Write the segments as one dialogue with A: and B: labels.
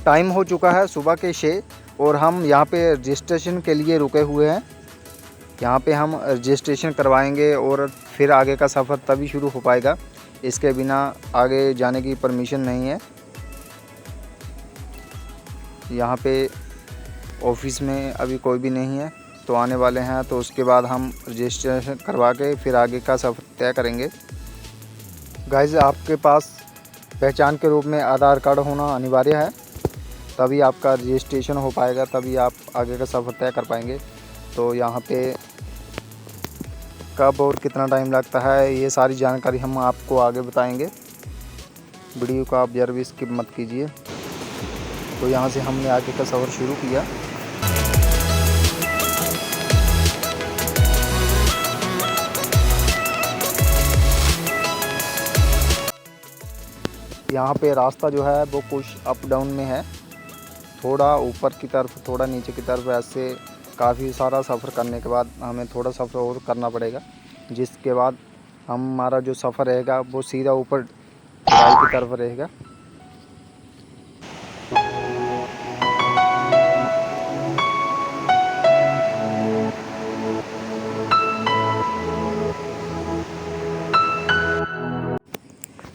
A: Time हो चुका है सुबह के 6 और हम यहाँ पे रजिस्ट्रेशन के लिए रुके हुए हैं। यहाँ पे हम रजिस्ट्रेशन करवाएंगे और फिर आगे का सफ़र तभी शुरू हो पाएगा। इसके बिना आगे जाने की परमिशन नहीं है। यहाँ पे ऑफिस में अभी कोई भी नहीं है, तो आने वाले हैं, तो उसके बाद हम रजिस्ट्रेशन करवा के फिर आगे का सफ़र तय करेंगे। गाइस, आपके पास पहचान के रूप में आधार कार्ड होना अनिवार्य है, तभी आपका रजिस्ट्रेशन हो पाएगा, तभी आप आगे का सफ़र तय कर पाएंगे। तो यहाँ पे कब और कितना टाइम लगता है, ये सारी जानकारी हम आपको आगे बताएंगे। वीडियो का आप ज़रा भी स्किप मत कीजिए। तो यहाँ से हमने आगे का सफ़र शुरू किया। यहाँ पे रास्ता जो है वो कुछ अप डाउन में है, थोड़ा ऊपर की तरफ थोड़ा नीचे की तरफ, ऐसे काफ़ी सारा सफ़र करने के बाद हमें थोड़ा सफ़र और करना पड़ेगा, जिसके बाद हमारा जो सफ़र रहेगा वो सीधा ऊपर चढ़ाई की तरफ रहेगा।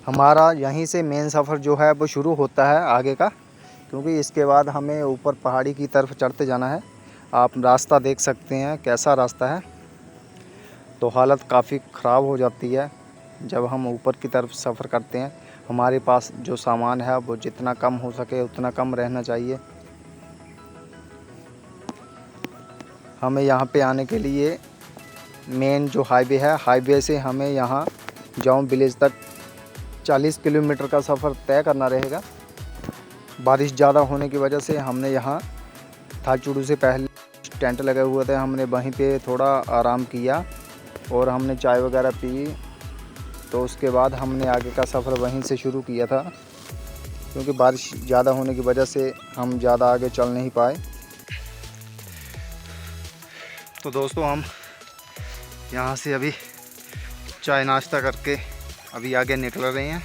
A: हमारा यहीं से मेन सफ़र जो है वो शुरू होता है आगे का, क्योंकि इसके बाद हमें ऊपर पहाड़ी की तरफ चढ़ते जाना है। आप रास्ता देख सकते हैं कैसा रास्ता है। तो हालत काफ़ी ख़राब हो जाती है जब हम ऊपर की तरफ सफ़र करते हैं। हमारे पास जो सामान है वो जितना कम हो सके उतना कम रहना चाहिए। हमें यहाँ पे आने के लिए मेन जो हाईवे है, हाईवे से हमें यहाँ जाऊँ विलेज तक 40 किलोमीटर का सफ़र तय करना रहेगा। बारिश ज़्यादा होने की वजह से हमने यहाँ थाचुड़ू से पहले टेंट लगे हुए थे, हमने वहीं पे थोड़ा आराम किया और हमने चाय वगैरह पी। तो उसके बाद हमने आगे का सफ़र वहीं से शुरू किया था, क्योंकि बारिश ज़्यादा होने की वजह से हम ज़्यादा आगे चल नहीं पाए। तो दोस्तों, हम यहाँ से अभी चाय नाश्ता करके अभी आगे निकल रहे हैं।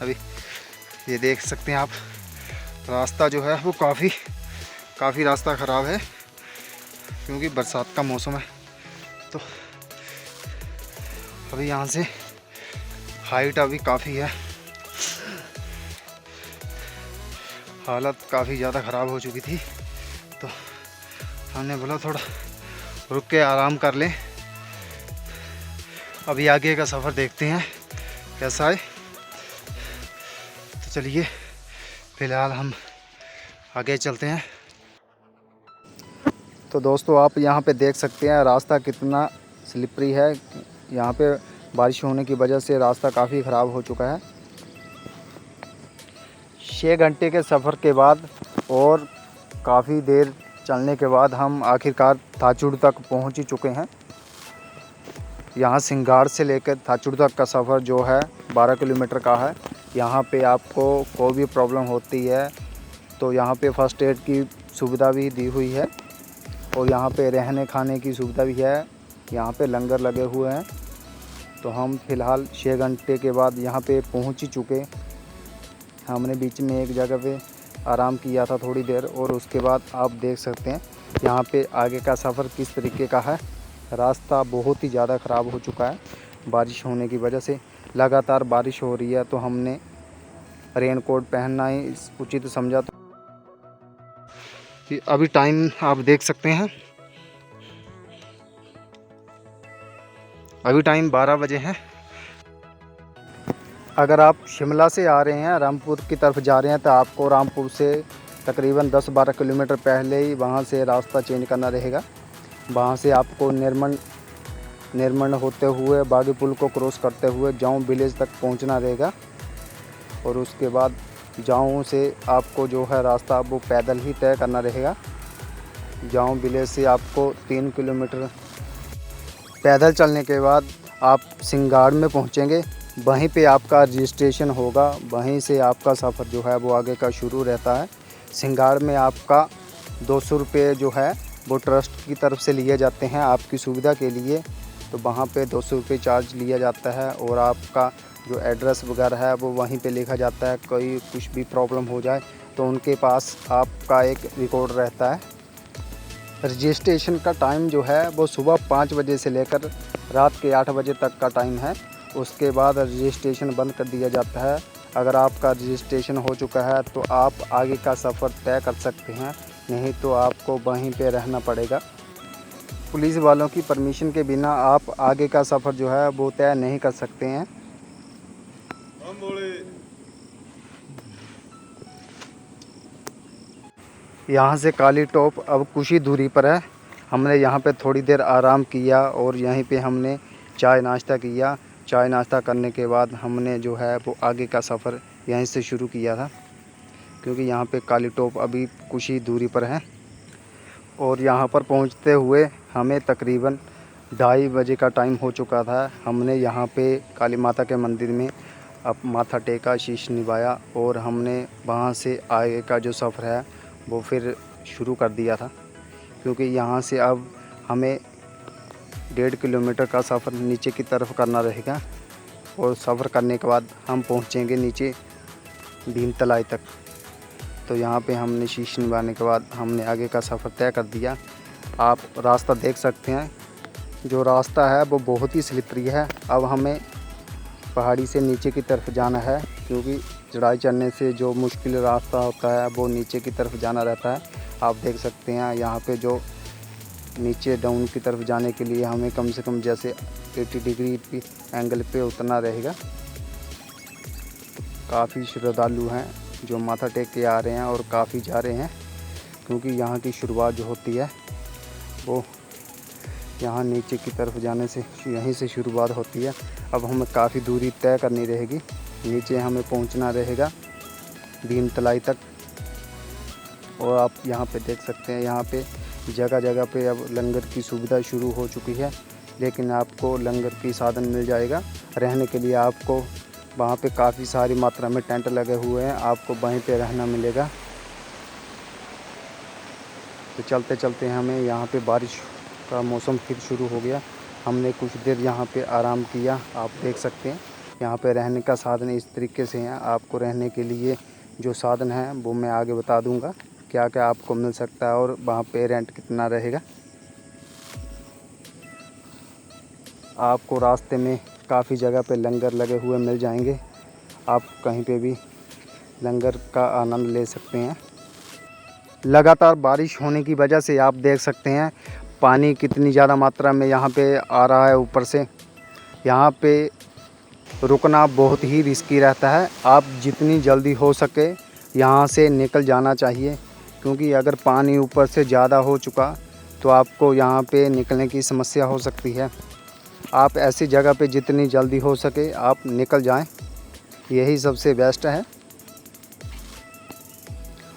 A: अभी ये देख सकते हैं आप, रास्ता जो है वो काफ़ी रास्ता ख़राब है, क्योंकि बरसात का मौसम है। तो अभी यहाँ से हाइट अभी काफ़ी है, हालत काफ़ी ज़्यादा ख़राब हो चुकी थी। तो हमने बोला थोड़ा रुक के आराम कर लें, अभी आगे का सफ़र देखते हैं कैसा है। तो चलिए फ़िलहाल हम आगे चलते हैं। तो दोस्तों, आप यहाँ पे देख सकते हैं रास्ता कितना स्लिपरी है। यहाँ पे बारिश होने की वजह से रास्ता काफ़ी ख़राब हो चुका है। 6 घंटे के सफ़र के बाद और काफ़ी देर चलने के बाद हम आखिरकार थाचुड़ तक पहुँच ही चुके हैं। यहाँ सिंगाड़ से लेकर थाचुड़ तक का सफ़र जो है 12 किलोमीटर का है। यहाँ पे आपको कोई भी प्रॉब्लम होती है तो यहाँ पे फ़र्स्ट एड की सुविधा भी दी हुई है, और यहाँ पे रहने खाने की सुविधा भी है। यहाँ पे लंगर लगे हुए हैं। तो हम फ़िलहाल 6 घंटे के बाद यहाँ पे पहुँच ही चुके। हमने बीच में एक जगह पे आराम किया था थोड़ी देर, और उसके बाद आप देख सकते हैं यहाँ पे आगे का सफ़र किस तरीके का है। रास्ता बहुत ही ज़्यादा ख़राब हो चुका है बारिश होने की वजह से। लगातार बारिश हो रही है तो हमने रेनकोट पहनना ही उचित समझा। तो अभी टाइम आप देख सकते हैं, अभी टाइम 12 बजे है। अगर आप शिमला से आ रहे हैं रामपुर की तरफ जा रहे हैं तो आपको रामपुर से तकरीबन 10-12 किलोमीटर पहले ही वहाँ से रास्ता चेंज करना रहेगा। वहाँ से आपको निर्मंड होते हुए बागी पुल को क्रॉस करते हुए जाऊँ विलेज तक पहुँचना रहेगा। और उसके बाद जाऊँ से आपको जो है रास्ता वो पैदल ही तय करना रहेगा। जाऊँ विलेज से आपको 3 किलोमीटर पैदल चलने के बाद आप सिंगाड़ में पहुँचेंगे। वहीं पे आपका रजिस्ट्रेशन होगा, वहीं से आपका सफ़र जो है वो आगे का शुरू रहता है। सिंगाड़ में आपका 200 रुपये जो है वो ट्रस्ट की तरफ से लिए जाते हैं आपकी सुविधा के लिए। तो वहाँ पे 200 रुपये चार्ज लिया जाता है और आपका जो एड्रेस वगैरह है वो वहीं पे लिखा जाता है। कोई कुछ भी प्रॉब्लम हो जाए तो उनके पास आपका एक रिकॉर्ड रहता है। रजिस्ट्रेशन का टाइम जो है वो सुबह 5 बजे से लेकर रात के 8 बजे तक का टाइम है। उसके बाद रजिस्ट्रेशन बंद कर दिया जाता है। अगर आपका रजिस्ट्रेशन हो चुका है तो आप आगे का सफ़र तय कर सकते हैं, नहीं तो आपको वहीं पे रहना पड़ेगा। पुलिस वालों की परमिशन के बिना आप आगे का सफ़र जो है वो तय नहीं कर सकते हैं। यहाँ से काली टॉप अब कुछ ही दूरी पर है। हमने यहाँ पे थोड़ी देर आराम किया और यहीं पे हमने चाय नाश्ता किया। चाय नाश्ता करने के बाद हमने जो है वो आगे का सफ़र यहीं से शुरू किया था, क्योंकि यहाँ पे काली टॉप अभी कुछ ही दूरी पर है। और यहाँ पर पहुँचते हुए हमें तकरीबन 2:30 बजे का टाइम हो चुका था। हमने यहाँ पे काली माता के मंदिर में अब माथा टेका, शीश निभाया और हमने वहाँ से आगे का जो सफ़र है वो फिर शुरू कर दिया था, क्योंकि यहाँ से अब हमें 1.5 किलोमीटर का सफ़र नीचे की तरफ करना रहेगा। और सफ़र करने के बाद हम पहुँचेंगे नीचे भीमतलाई तक। तो यहाँ पे हमने शीश निभाने के बाद हमने आगे का सफ़र तय कर दिया। आप रास्ता देख सकते हैं, जो रास्ता है वो बहुत ही स्लिपरी है। अब हमें पहाड़ी से नीचे की तरफ जाना है, क्योंकि चढ़ाई चढ़ने से जो मुश्किल रास्ता होता है वो नीचे की तरफ जाना रहता है। आप देख सकते हैं यहाँ पे जो नीचे डाउन की तरफ जाने के लिए हमें कम से कम जैसे 80 डिग्री एंगल पे उतरना रहेगा। काफ़ी श्रद्धालु हैं जो माथा टेक के आ रहे हैं और काफ़ी जा रहे हैं, क्योंकि यहाँ की शुरुआत जो होती है वो यहाँ नीचे की तरफ जाने से यहीं से शुरुआत होती है। अब हमें काफ़ी दूरी तय करनी रहेगी, नीचे हमें पहुँचना रहेगा भीमतलाई तक। और आप यहाँ पे देख सकते हैं, यहाँ पे जगह जगह पे अब लंगर की सुविधा शुरू हो चुकी है, लेकिन आपको लंगर की साधन मिल जाएगा। रहने के लिए आपको वहाँ पे काफ़ी सारी मात्रा में टेंट लगे हुए हैं, आपको वहीं पे रहना मिलेगा। तो चलते चलते हमें यहाँ पे बारिश का मौसम फिर शुरू हो गया। हमने कुछ देर यहाँ पे आराम किया। आप देख सकते हैं यहाँ पे रहने का साधन इस तरीके से है। आपको रहने के लिए जो साधन है वो मैं आगे बता दूँगा, क्या क्या आपको मिल सकता है और वहाँ पे रेंट कितना रहेगा। आपको रास्ते में काफ़ी जगह पे लंगर लगे हुए मिल जाएंगे, आप कहीं पे भी लंगर का आनंद ले सकते हैं। लगातार बारिश होने की वजह से आप देख सकते हैं पानी कितनी ज़्यादा मात्रा में यहाँ पे आ रहा है ऊपर से। यहाँ पे रुकना बहुत ही रिस्की रहता है। आप जितनी जल्दी हो सके यहाँ से निकल जाना चाहिए, क्योंकि अगर पानी ऊपर से ज़्यादा हो चुका तो आपको यहाँ पे निकलने की समस्या हो सकती है। आप ऐसी जगह पे जितनी जल्दी हो सके आप निकल जाएं, यही सबसे बेस्ट है।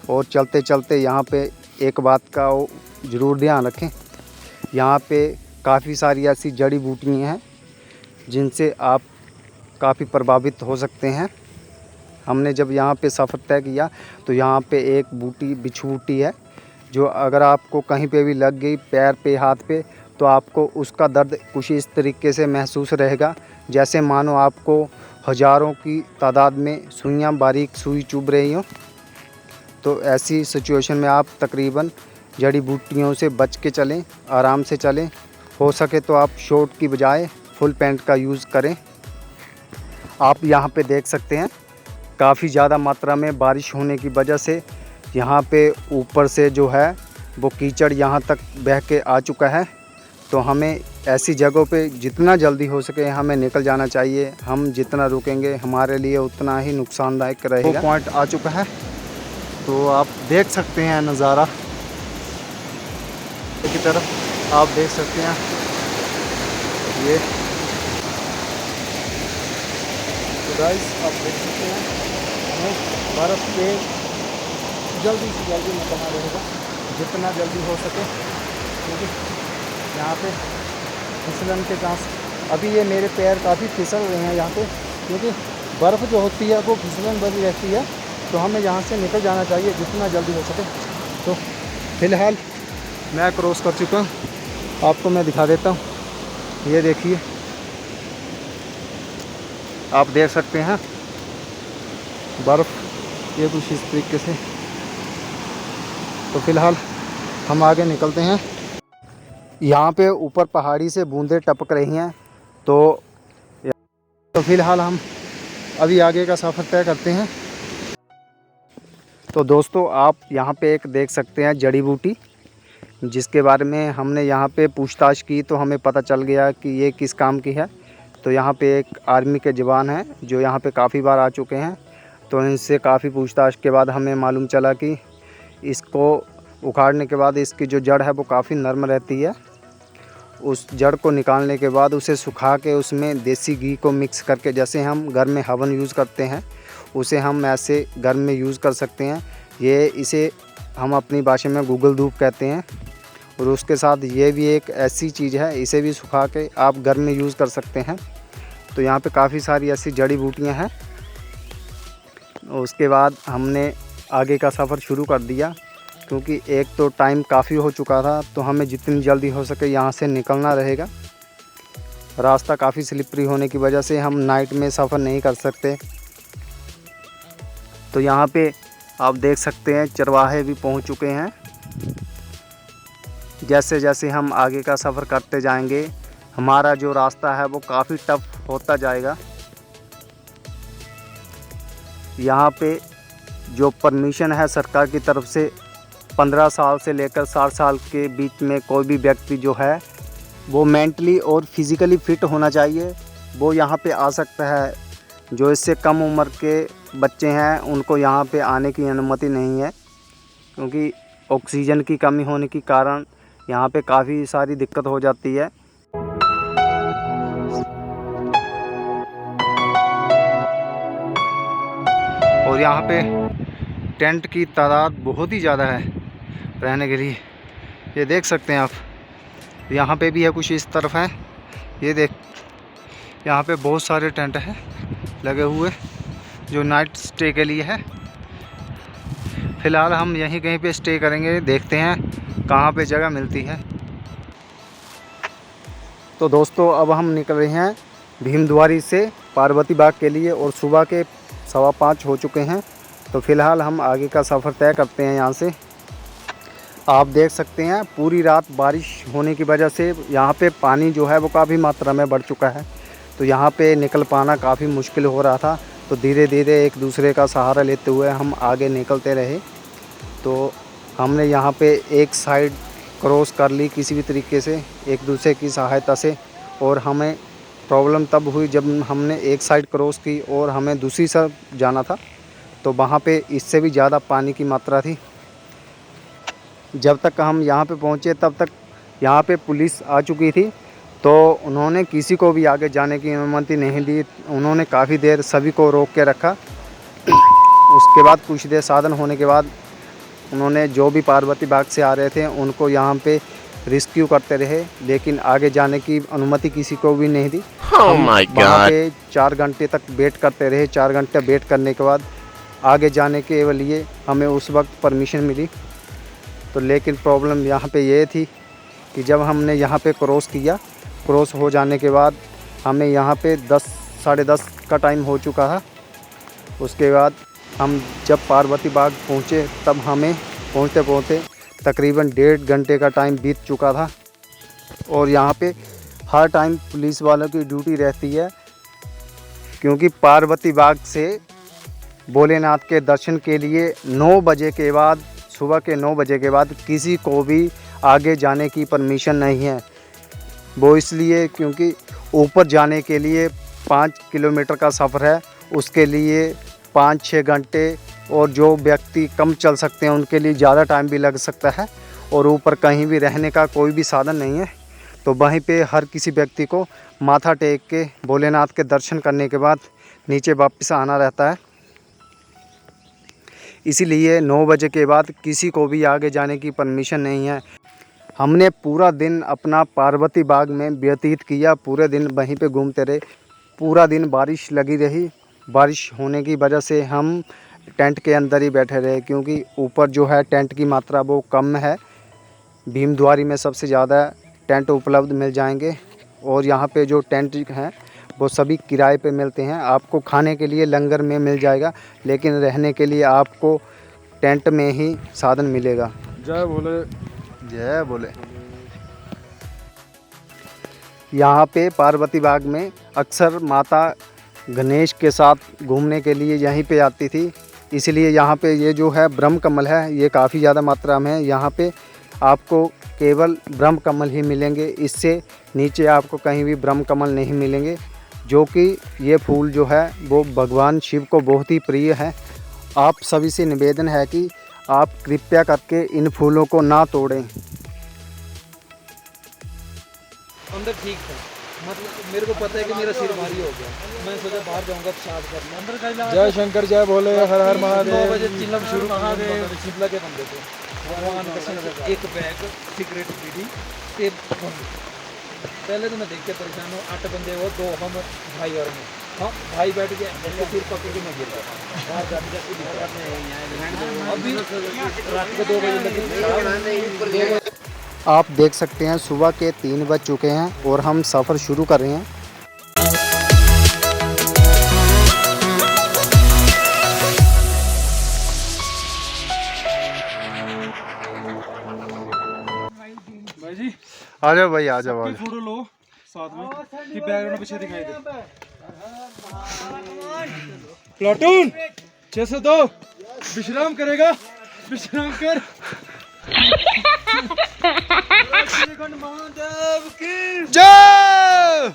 A: और चलते चलते यहाँ पे एक बात का ज़रूर ध्यान रखें, यहाँ पे काफ़ी सारी ऐसी जड़ी बूटियाँ हैं जिनसे आप काफ़ी प्रभावित हो सकते हैं। हमने जब यहाँ पे सफ़र तय किया तो यहाँ पे एक बूटी बिच्छू बूटी है, जो अगर आपको कहीं पे भी लग गई पैर पे हाथ पे तो आपको उसका दर्द कुछ इस तरीके से महसूस रहेगा जैसे मानो आपको हज़ारों की तादाद में सुइयाँ बारीक सुई चुभ रही हो। तो ऐसी सिचुएशन में आप तकरीबन जड़ी बूटियों से बच के चलें, आराम से चलें। हो सके तो आप शॉर्ट की बजाय फुल पैंट का यूज़ करें। आप यहाँ पे देख सकते हैं काफ़ी ज़्यादा मात्रा में बारिश होने की वजह से यहाँ पे ऊपर से जो है वो कीचड़ यहाँ तक बह के आ चुका है। तो हमें ऐसी जगहों पे जितना जल्दी हो सके हमें निकल जाना चाहिए। हम जितना रुकेंगे हमारे लिए उतना ही नुकसानदायक रहेगा। वो पॉइंट आ चुका है तो आप देख सकते हैं नज़ारा की तरफ, आप देख सकते हैं ये। तो गाइस आप देख सकते हैं हमें बर्फ़ पे जल्दी से जल्दी निकलना रहेगा, जितना जल्दी हो सके, क्योंकि यहाँ पे फिसलन के चांस अभी ये मेरे पैर काफ़ी फिसल रहे हैं यहाँ पे, क्योंकि बर्फ़ जो होती है वो फिसलन बनी रहती है। तो हमें यहाँ से निकल जाना चाहिए जितना जल्दी हो सके। तो फ़िलहाल मैं क्रॉस कर चुका हूँ, आपको मैं दिखा देता हूँ। ये देखिए, आप देख सकते हैं बर्फ़ ये कुछ इस तरीके से। तो फ़िलहाल हम आगे निकलते हैं। यहाँ पे ऊपर पहाड़ी से बूंदें टपक रही हैं। तो फ़िलहाल हम अभी आगे का सफ़र तय करते हैं। तो दोस्तों आप यहाँ पे एक देख सकते हैं जड़ी बूटी, जिसके बारे में हमने यहाँ पे पूछताछ की तो हमें पता चल गया कि ये किस काम की है। तो यहाँ पे एक आर्मी के जवान हैं जो यहाँ पे काफ़ी बार आ चुके हैं। तो इनसे काफ़ी पूछताछ के बाद हमें मालूम चला कि इसको उखाड़ने के बाद इसकी जो जड़ है वो काफ़ी नरम रहती है। उस जड़ को निकालने के बाद उसे सुखा के उसमें देसी घी को मिक्स करके, जैसे हम घर में हवन यूज़ करते हैं, उसे हम ऐसे घर में यूज़ कर सकते हैं। इसे हम अपनी भाषा में गूगल धूप कहते हैं। और उसके साथ ये भी एक ऐसी चीज़ है, इसे भी सुखा के आप घर में यूज़ कर सकते हैं। तो यहाँ पे काफ़ी सारी ऐसी जड़ी बूटियाँ हैं। उसके बाद हमने आगे का सफ़र शुरू कर दिया, क्योंकि एक तो टाइम काफ़ी हो चुका था। तो हमें जितनी जल्दी हो सके यहाँ से निकलना रहेगा। रास्ता काफ़ी स्लिपरी होने की वजह से हम नाइट में सफ़र नहीं कर सकते। तो यहाँ पे आप देख सकते हैं चरवाहे भी पहुँच चुके हैं। जैसे जैसे हम आगे का सफ़र करते जाएंगे हमारा जो रास्ता है वो काफ़ी टफ होता जाएगा। यहाँ पे जो परमिशन है सरकार की तरफ से 15 साल से लेकर 60 साल के बीच में कोई भी व्यक्ति जो है वो मेंटली और फिज़िकली फ़िट होना चाहिए, वो यहाँ पे आ सकता है। जो इससे कम उम्र के बच्चे हैं उनको यहाँ पे आने की अनुमति नहीं है, क्योंकि ऑक्सीजन की कमी होने के कारण यहाँ पे काफ़ी सारी दिक्कत हो जाती है। और यहाँ पे टेंट की तादाद बहुत ही ज़्यादा है रहने के लिए। ये देख सकते हैं आप, यहाँ पे भी है कुछ इस तरफ है। ये देख, यहाँ पे बहुत सारे टेंट हैं लगे हुए जो नाइट स्टे के लिए है। फ़िलहाल हम यहीं कहीं पे स्टे करेंगे, देखते हैं कहाँ पे जगह मिलती है। तो दोस्तों अब हम निकल रहे हैं भीमद्वारी से पार्वती बाग के लिए और सुबह के 5:15 हो चुके हैं। तो फ़िलहाल हम आगे का सफ़र तय करते हैं यहाँ से। आप देख सकते हैं पूरी रात बारिश होने की वजह से यहाँ पे पानी जो है वो काफ़ी मात्रा में बढ़ चुका है। तो यहाँ पे निकल पाना काफ़ी मुश्किल हो रहा था। तो धीरे धीरे एक दूसरे का सहारा लेते हुए हम आगे निकलते रहे। तो हमने यहाँ पे एक साइड क्रॉस कर ली किसी भी तरीके से एक दूसरे की सहायता से। और हमें प्रॉब्लम तब हुई जब हमने एक साइड क्रॉस की और हमें दूसरी साइड जाना था। तो वहाँ पे इससे भी ज़्यादा पानी की मात्रा थी। जब तक हम यहाँ पे पहुँचे तब तक यहाँ पे पुलिस आ चुकी थी। तो उन्होंने किसी को भी आगे जाने की अनुमति नहीं दी। उन्होंने काफ़ी देर सभी को रोक के रखा। उसके बाद कुछ देर साधन होने के बाद उन्होंने जो भी पार्वती बाग से आ रहे थे उनको यहाँ पे रेस्क्यू करते रहे, लेकिन आगे जाने की अनुमति किसी को भी नहीं दी। वहाँ पे 4 घंटे तक वेट करते रहे। 4 घंटे वेट करने के बाद आगे जाने के लिए हमें उस वक्त परमिशन मिली। तो लेकिन प्रॉब्लम यहाँ पे ये थी कि जब हमने यहाँ पे क्रॉस किया, क्रॉस हो जाने के बाद हमें यहाँ पे 10 साढ़े 10 का टाइम हो चुका है। उसके बाद हम जब पार्वती बाग पहुँचे तब हमें पहुँचते पहुँचते तकरीबन 1.5 घंटे का टाइम बीत चुका था। और यहाँ पे हर टाइम पुलिस वालों की ड्यूटी रहती है, क्योंकि पार्वती बाग से भोलेनाथ के दर्शन के लिए 9 बजे के बाद, सुबह के 9 बजे के बाद किसी को भी आगे जाने की परमिशन नहीं है। वो इसलिए क्योंकि ऊपर जाने के लिए 5 किलोमीटर का सफ़र है, उसके लिए 5-6 घंटे, और जो व्यक्ति कम चल सकते हैं उनके लिए ज़्यादा टाइम भी लग सकता है। और ऊपर कहीं भी रहने का कोई भी साधन नहीं है, तो वहीं पे हर किसी व्यक्ति को माथा टेक के भोलेनाथ के दर्शन करने के बाद नीचे वापस आना रहता है। इसीलिए 9 बजे के बाद किसी को भी आगे जाने की परमिशन नहीं है। हमने पूरा दिन अपना पार्वती बाग में व्यतीत किया, पूरे दिन वहीं पे घूमते रहे। पूरा दिन बारिश लगी रही, बारिश होने की वजह से हम टेंट के अंदर ही बैठे रहे, क्योंकि ऊपर जो है टेंट की मात्रा वो कम है। भीमद्वारी में सबसे ज़्यादा टेंट उपलब्ध मिल जाएंगे, और यहाँ पे जो टेंट हैं वो सभी किराए पे मिलते हैं। आपको खाने के लिए लंगर में मिल जाएगा, लेकिन रहने के लिए आपको टेंट में ही साधन मिलेगा।
B: जय भोले,
A: जय भोले। यहाँ पे पार्वती बाग में अक्सर माता गणेश के साथ घूमने के लिए यहीं पे आती थी, इसलिए यहाँ पे ये जो है ब्रह्म कमल है, ये काफ़ी ज़्यादा मात्रा में है। यहाँ पे आपको केवल ब्रह्म कमल ही मिलेंगे, इससे नीचे आपको कहीं भी ब्रह्म कमल नहीं मिलेंगे, जो कि ये फूल जो है वो भगवान शिव को बहुत ही प्रिय है। आप सभी से निवेदन है कि आप कृपया करके इन फूलों को ना तोड़ें।
B: अंदर ठीक था, मतलब मेरे को पता है कि मेरा सिर भारी हो गया, मैं सोचा बाहर जाऊंगा तो साफ करना। अंदर का इलाज। जय शंकर, जय भोले, हर हर महादेव। 9 बजे चिल्लम शुरू, महादेव शीतला के बंदे थे, भगवान का एक बैग सिगरेट बीड़ी टेप बंद। पहले तो मैं देख के परेशान हूँ, 8 बंदे वो, 2 हम भाई और मैं। हाँ भाई बैठ गया, मेरे सिर पकड़ के मैं गिर गया बाहर जाते जाते। अभी रात को 2 बजे लगे।
A: आप देख सकते हैं सुबह के 3 बज चुके हैं और हम सफ़र शुरू कर रहे हैं।
B: भाई जी
A: आ जाओ भाई, आ जाओ।
B: फोटो लो साथ में कि बैकग्राउंड पीछे दिखाई दे। प्लाटून 602 विश्राम करेगा, विश्राम कर। महादेव की
A: जय।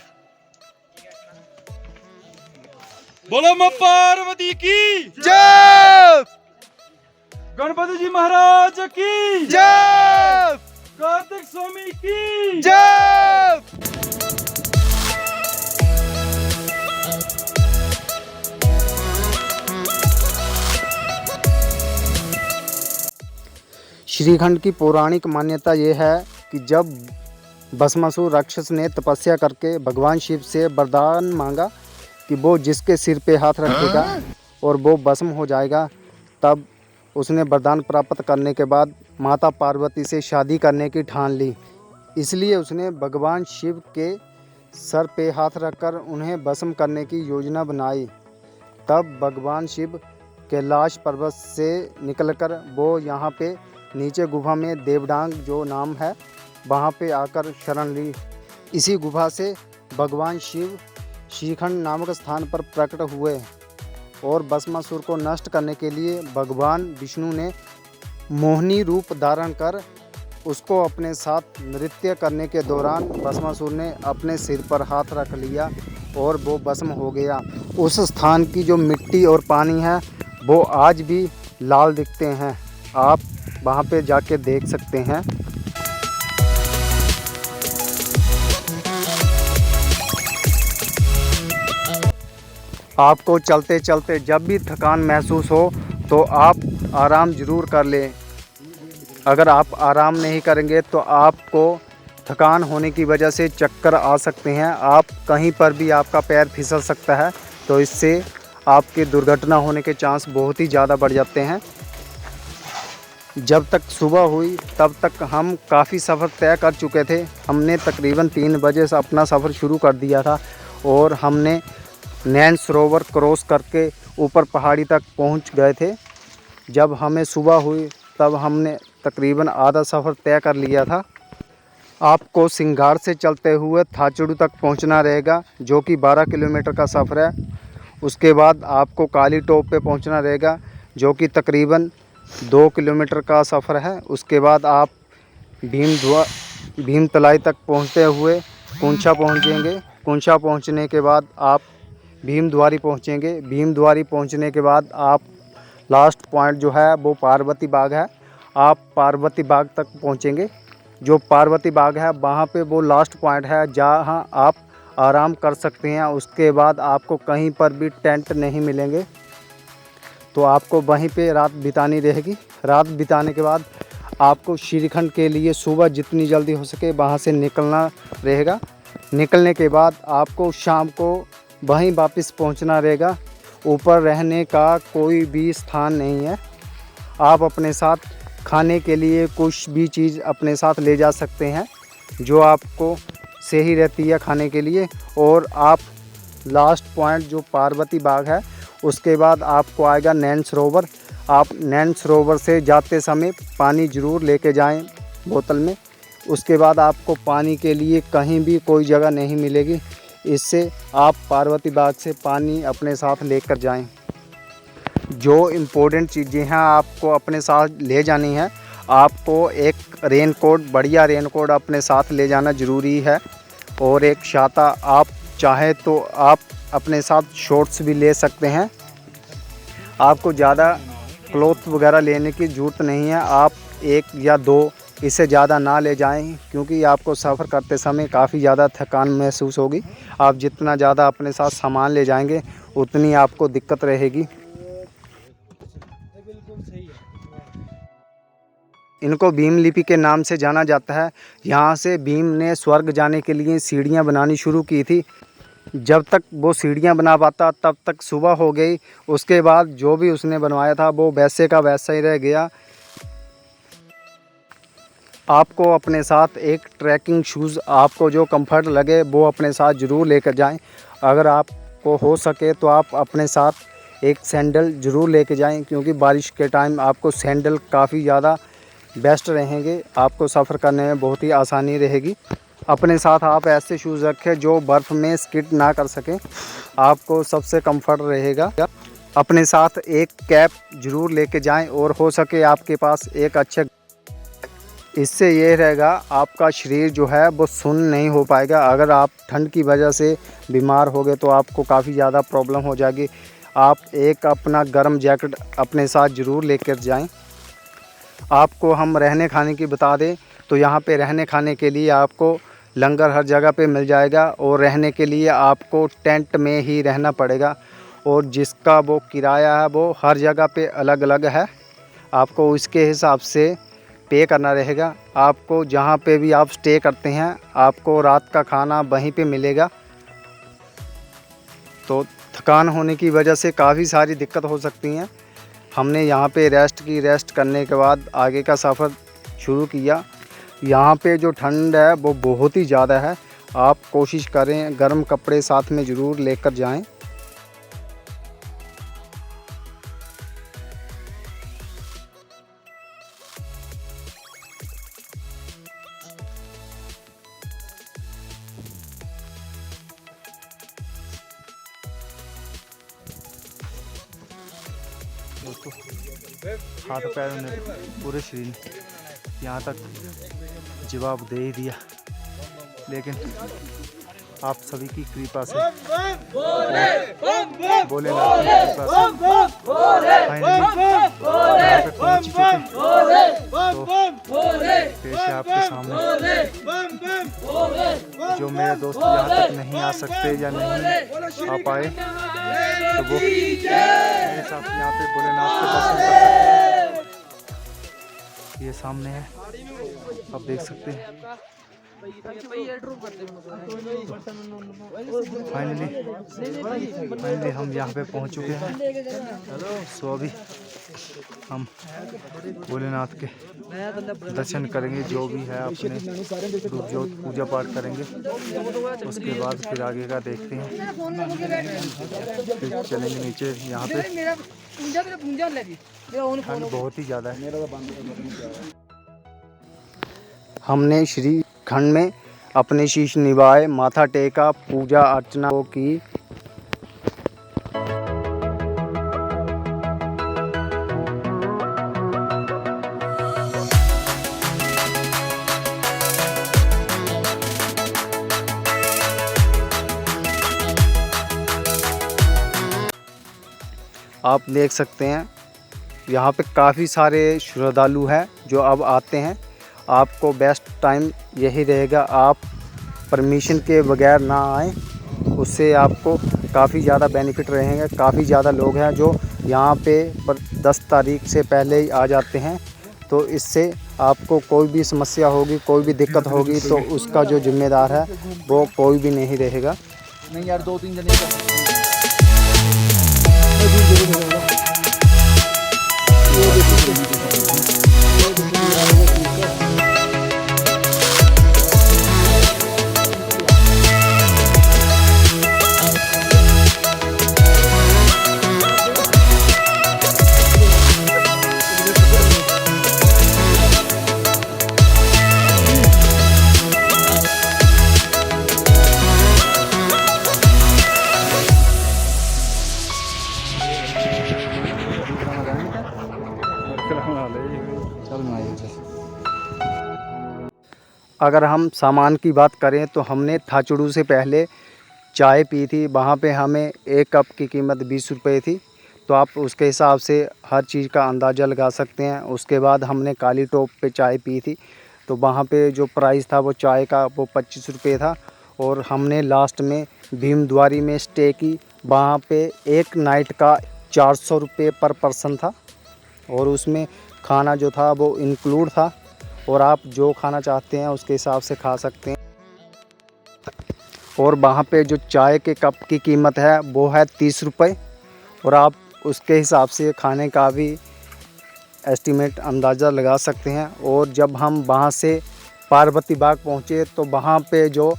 B: बोलो मां पार्वती की
A: जय।
B: गणपति जी महाराज की
A: जय।
B: कार्तिक स्वामी की
A: जय। श्रीखंड की पौराणिक मान्यता ये है कि जब भस्मासुर राक्षस ने तपस्या करके भगवान शिव से वरदान मांगा कि वो जिसके सिर पे हाथ रखेगा और वो भस्म हो जाएगा, तब उसने वरदान प्राप्त करने के बाद माता पार्वती से शादी करने की ठान ली। इसलिए उसने भगवान शिव के सर पे हाथ रखकर उन्हें भस्म करने की योजना बनाई। तब भगवान शिव कैलाश पर्वत से निकलकर वो यहाँ पे नीचे गुफा में देवडांग जो नाम है वहाँ पे आकर शरण ली। इसी गुफा से भगवान शिव श्रीखंड नामक स्थान पर प्रकट हुए और भस्मासुर को नष्ट करने के लिए भगवान विष्णु ने मोहिनी रूप धारण कर उसको अपने साथ नृत्य करने के दौरान भस्मासुर ने अपने सिर पर हाथ रख लिया और वो भस्म हो गया। उस स्थान की जो मिट्टी और पानी है वो आज भी लाल दिखते हैं, आप वहाँ पे जाके देख सकते हैं। आपको चलते चलते जब भी थकान महसूस हो तो आप आराम ज़रूर कर लें। अगर आप आराम नहीं करेंगे तो आपको थकान होने की वजह से चक्कर आ सकते हैं, आप कहीं पर भी आपका पैर फिसल सकता है, तो इससे आपके दुर्घटना होने के चांस बहुत ही ज़्यादा बढ़ जाते हैं। जब तक सुबह हुई तब तक हम काफ़ी सफ़र तय कर चुके थे। हमने तकरीबन 3 बजे से अपना सफ़र शुरू कर दिया था और हमने नैन सरोवर क्रॉस करके ऊपर पहाड़ी तक पहुंच गए थे। जब हमें सुबह हुई तब हमने तकरीबन आधा सफ़र तय कर लिया था। आपको सिंघार से चलते हुए थाचड़ू तक पहुंचना रहेगा, जो कि 12 किलोमीटर का सफ़र है। उसके बाद आपको काली टोप पे पहुंचना रहेगा, जो कि तकरीबन 2 किलोमीटर का सफ़र है। उसके बाद आप भीमतलाई तक पहुंचते हुए कुंछा पहुंचेंगे। कुंछा पहुंचने के बाद आप भीमद्वारी पहुंचेंगे। भीमद्वारी पहुंचने के बाद आप लास्ट पॉइंट जो है वो पार्वती बाग है। आप पार्वती बाग तक पहुंचेंगे। जो पार्वती बाग है वहाँ पे वो लास्ट पॉइंट है जहाँ आप आराम कर सकते हैं। उसके बाद आपको कहीं पर भी टेंट नहीं मिलेंगे, तो आपको वहीं पे रात बितानी रहेगी। रात बिताने के बाद आपको श्रीखंड के लिए सुबह जितनी जल्दी हो सके वहाँ से निकलना रहेगा। निकलने के बाद आपको शाम को वहीं वापस पहुँचना रहेगा। ऊपर रहने का कोई भी स्थान नहीं है। आप अपने साथ खाने के लिए कुछ भी चीज़ अपने साथ ले जा सकते हैं जो आपको सही रहती है खाने के लिए। और आप लास्ट पॉइंट जो पार्वती बाग है उसके बाद आपको आएगा नैन सरोवर। आप नैन सरोवर से जाते समय पानी ज़रूर लेके जाएं बोतल में। उसके बाद आपको पानी के लिए कहीं भी कोई जगह नहीं मिलेगी, इससे आप पार्वती बाग से पानी अपने साथ लेकर जाएं। जो इम्पोर्टेंट चीज़ें हैं आपको अपने साथ ले जानी है। आपको एक रेनकोट, बढ़िया रेनकोट अपने साथ ले जाना ज़रूरी है, और एक छाता। आप चाहे तो आप अपने साथ शॉर्ट्स भी ले सकते हैं। आपको ज़्यादा क्लॉथ वगैरह लेने की ज़रूरत नहीं है। आप 1 या 2 इससे ज़्यादा ना ले जाएं, क्योंकि आपको सफ़र करते समय काफ़ी ज़्यादा थकान महसूस होगी। आप जितना ज़्यादा अपने साथ सामान ले जाएंगे उतनी आपको दिक्कत रहेगी। इनको भीमलिपि के नाम से जाना जाता है। यहाँ से भीम ने स्वर्ग जाने के लिए सीढ़ियाँ बनानी शुरू की थी। जब तक वो सीढ़ियाँ बना पाता तब तक सुबह हो गई। उसके बाद जो भी उसने बनवाया था वो वैसे का वैसा ही रह गया। आपको अपने साथ एक ट्रैकिंग शूज़, आपको जो कंफर्ट लगे वो अपने साथ ज़रूर लेकर जाएं। अगर आपको हो सके तो आप अपने साथ एक सैंडल ज़रूर लेके जाएं, क्योंकि बारिश के टाइम आपको सैंडल काफ़ी ज़्यादा बेस्ट रहेंगे। आपको सफ़र करने में बहुत ही आसानी रहेगी। अपने साथ आप ऐसे शूज़ रखें जो बर्फ़ में स्किड ना कर सकें, आपको सबसे कंफर्ट रहेगा। अपने साथ एक कैप ज़रूर लेके जाएं, और हो सके आपके पास एक अच्छे, इससे ये रहेगा आपका शरीर जो है वो सुन्न नहीं हो पाएगा। अगर आप ठंड की वजह से बीमार हो गए तो आपको काफ़ी ज़्यादा प्रॉब्लम हो जाएगी। आप एक अपना गर्म जैकेट अपने साथ ज़रूर लेकर जाएं। आपको हम रहने खाने की बता दें तो यहाँ पे रहने खाने के लिए आपको लंगर हर जगह पे मिल जाएगा, और रहने के लिए आपको टेंट में ही रहना पड़ेगा, और जिसका वो किराया है वो हर जगह पे अलग अलग है। आपको इसके हिसाब से पे करना रहेगा। आपको जहाँ पे भी आप स्टे करते हैं आपको रात का खाना वहीं पे मिलेगा। तो थकान होने की वजह से काफ़ी सारी दिक्कत हो सकती हैं। हमने यहाँ पे रेस्ट करने के बाद आगे का सफ़र शुरू किया। यहाँ पे जो ठंड है वो बहुत ही ज़्यादा है। आप कोशिश करें गर्म कपड़े साथ में ज़रूर लेकर जाएं। दोस्तों हाथ पैर में पूरे शरीर यहाँ तक जवाब दे ही दिया, लेकिन आप सभी की कृपा से भोलेनाथ की कृपा से फाइनली यहाँ पे पहुँच चुके। तो पेश है आपके सामने जो मेरे दोस्त यहाँ तक नहीं आ सकते या नहीं आ पाए, तो वो मेरे साथ यहाँ पे भोलेनाथ के दर्शन कर सकते हैं। ये सामने है, आप देख सकते हैं। फाइनली हम यहाँ पे पहुँच चुके हैं। सो अभी हम भोलेनाथ के दर्शन करेंगे, जो भी है अपने धूप ज्योत पूजा पाठ करेंगे। उसके बाद फिर आगे का देखते हैं, फिर चलेंगे नीचे। यहाँ पे ठंड बहुत ही ज़्यादा है। हमने श्री खंड में अपने शीश निभाए, माथा टेका, पूजा अर्चना की। आप देख सकते हैं यहाँ पे काफ़ी सारे श्रद्धालु हैं जो अब आते हैं। आपको बेस्ट टाइम यही रहेगा, आप परमिशन के बगैर ना आएँ, उससे आपको काफ़ी ज़्यादा बेनिफिट रहेंगे। काफ़ी ज़्यादा लोग हैं जो यहाँ पे 10 तारीख से पहले ही आ जाते हैं, तो इससे आपको कोई भी समस्या होगी, कोई भी दिक्कत होगी तो उसका जो जिम्मेदार है वो कोई भी नहीं रहेगा।
B: नहीं यार, 2-3 जने
A: अगर हम सामान की बात करें तो हमने थाचड़ू से पहले चाय पी थी। वहाँ पे हमें 1 कप की कीमत 20 रुपये थी, तो आप उसके हिसाब से हर चीज़ का अंदाज़ा लगा सकते हैं। उसके बाद हमने काली टोप पे चाय पी थी, तो वहाँ पे जो प्राइस था वो चाय का वो 25 रुपये था। और हमने लास्ट में भीमद्वारी में स्टे की, वहाँ पे एक नाइट का 400 रुपये पर पर्सन था, और उसमें खाना जो था वो इंक्लूड था, और आप जो खाना चाहते हैं उसके हिसाब से खा सकते हैं। और वहाँ पे जो चाय के कप की कीमत है वो है 30 रुपये, और आप उसके हिसाब से खाने का भी एस्टीमेट अंदाज़ा लगा सकते हैं। और जब हम वहाँ से पार्वती बाग पहुँचे तो वहाँ पे जो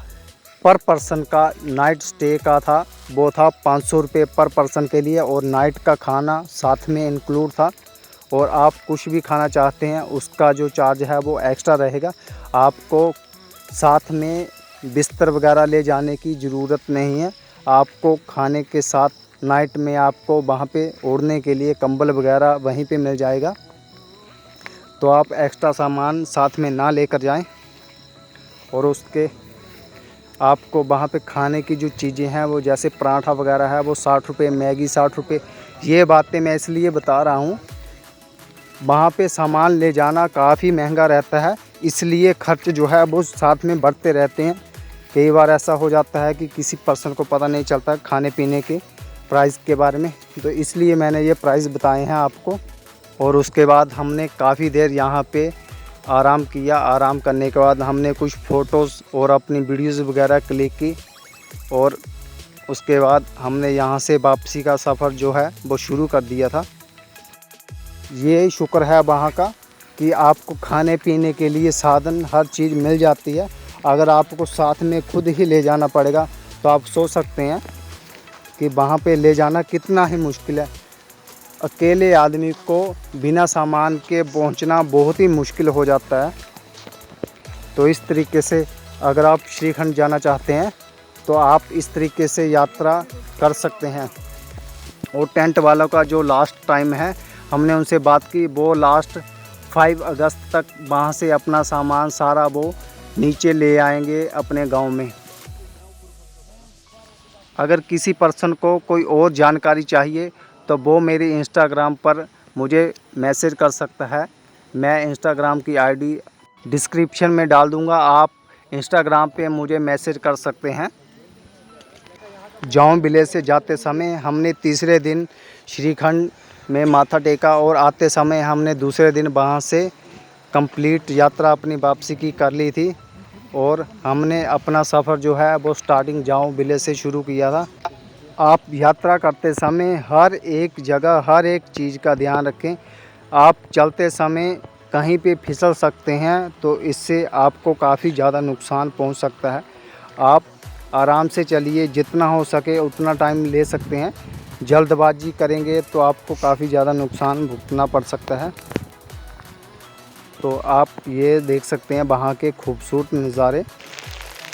A: पर पर्सन का नाइट स्टे का था वो था 500 रुपये पर पर्सन के लिए, और नाइट का खाना साथ में इंक्लूड था। और आप कुछ भी खाना चाहते हैं उसका जो चार्ज है वो एक्स्ट्रा रहेगा। आपको साथ में बिस्तर वगैरह ले जाने की ज़रूरत नहीं है। आपको खाने के साथ नाइट में आपको वहाँ पे ओढ़ने के लिए कंबल वगैरह वहीं पे मिल जाएगा, तो आप एक्स्ट्रा सामान साथ में ना लेकर जाएं। और उसके आपको वहाँ पे खाने की जो चीज़ें हैं वो जैसे पराठा वगैरह है वो 60 रुपये, मैगी 60 रुपये। ये बातें मैं इसलिए बता रहा हूँ, वहाँ पे सामान ले जाना काफ़ी महंगा रहता है, इसलिए खर्च जो है वो साथ में बढ़ते रहते हैं। कई बार ऐसा हो जाता है कि किसी पर्सन को पता नहीं चलता खाने पीने के प्राइस के बारे में, तो इसलिए मैंने ये प्राइस बताए हैं आपको। और उसके बाद हमने काफ़ी देर यहाँ पे आराम किया। आराम करने के बाद हमने कुछ फ़ोटोज़ और अपनी वीडियोज़ वगैरह क्लिक की, और उसके बाद हमने यहाँ से वापसी का सफ़र जो है वो शुरू कर दिया था। ये शुक्र है वहाँ का कि आपको खाने पीने के लिए साधन हर चीज़ मिल जाती है। अगर आपको साथ में खुद ही ले जाना पड़ेगा तो आप सोच सकते हैं कि वहाँ पे ले जाना कितना ही मुश्किल है। अकेले आदमी को बिना सामान के पहुँचना बहुत ही मुश्किल हो जाता है। तो इस तरीके से अगर आप श्रीखंड जाना चाहते हैं तो आप इस तरीके से यात्रा कर सकते हैं। और टेंट वालों का जो लास्ट टाइम है, हमने उनसे बात की, वो लास्ट 5 अगस्त तक वहाँ से अपना सामान सारा वो नीचे ले आएंगे अपने गांव में। अगर किसी पर्सन को कोई और जानकारी चाहिए तो वो मेरे इंस्टाग्राम पर मुझे मैसेज कर सकता है। मैं इंस्टाग्राम की आईडी डिस्क्रिप्शन में डाल दूंगा, आप इंस्टाग्राम पे मुझे मैसेज कर सकते हैं। जाऊं विलेज से जाते समय हमने तीसरे दिन श्रीखंड में माथा टेका, और आते समय हमने दूसरे दिन वहाँ से कंप्लीट यात्रा अपनी वापसी की कर ली थी। और हमने अपना सफ़र जो है वो स्टार्टिंग जाऊं विलेज से शुरू किया था। आप यात्रा करते समय हर एक जगह हर एक चीज़ का ध्यान रखें। आप चलते समय कहीं पे फिसल सकते हैं, तो इससे आपको काफ़ी ज़्यादा नुकसान पहुंच सकता है। आप आराम से चलिए, जितना हो सके उतना टाइम ले सकते हैं। जल्दबाजी करेंगे तो आपको काफ़ी ज़्यादा नुकसान भुगतना पड़ सकता है। तो आप ये देख सकते हैं वहाँ के खूबसूरत नज़ारे।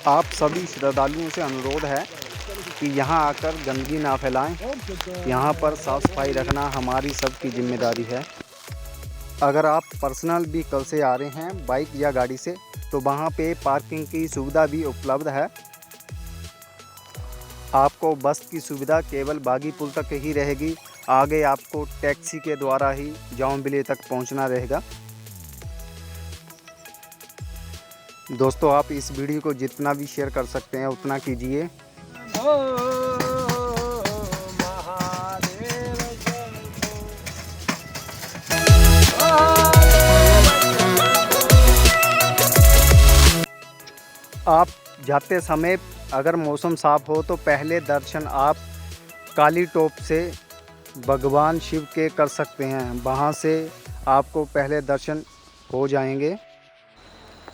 A: आप सभी श्रद्धालुओं से अनुरोध है कि यहाँ आकर गंदगी ना फैलाएं। यहाँ पर साफ़ सफाई रखना हमारी सबकी जिम्मेदारी है। अगर आप पर्सनल व्हीकल से आ रहे हैं, बाइक या गाड़ी से, तो वहाँ पे पार्किंग की सुविधा भी उपलब्ध है। आपको बस की सुविधा केवल बागी पुल तक ही रहेगी। आगे आपको टैक्सी के द्वारा ही जौनबिली तक पहुँचना रहेगा। दोस्तों, आप इस वीडियो को जितना भी शेयर कर सकते हैं उतना कीजिए। आप जाते समय अगर मौसम साफ़ हो तो पहले दर्शन आप काली टोप से भगवान शिव के कर सकते हैं। वहाँ से आपको पहले दर्शन हो जाएंगे।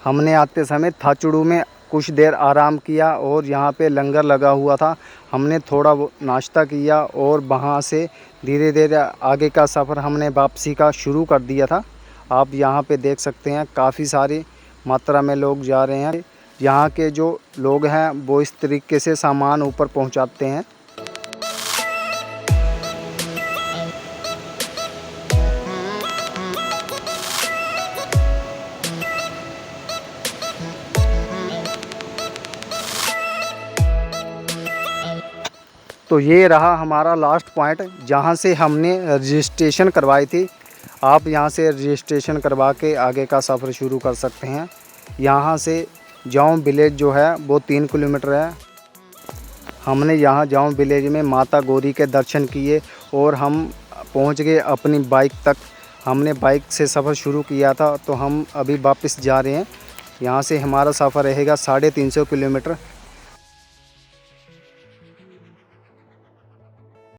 A: हमने आते समय थाचुड़ू में कुछ देर आराम किया और यहाँ पे लंगर लगा हुआ था। हमने थोड़ा नाश्ता किया और वहाँ से धीरे धीरे आगे का सफ़र हमने वापसी का शुरू कर दिया था। आप यहाँ पे देख सकते हैं काफ़ी सारी मात्रा में लोग जा रहे हैं। यहाँ के जो लोग हैं वो इस तरीके से सामान ऊपर पहुँचाते हैं। तो ये रहा हमारा लास्ट पॉइंट जहाँ से हमने रजिस्ट्रेशन करवाई थी। आप यहाँ से रजिस्ट्रेशन करवा के आगे का सफ़र शुरू कर सकते हैं। यहाँ से जाऊँ विलेज जो है वो 3 किलोमीटर है। हमने यहाँ जाऊँ विलेज में माता गौरी के दर्शन किए और हम पहुँच गए अपनी बाइक तक। हमने बाइक से सफ़र शुरू किया था, तो हम अभी वापस जा रहे हैं। यहाँ से हमारा सफ़र रहेगा 350 किलोमीटर।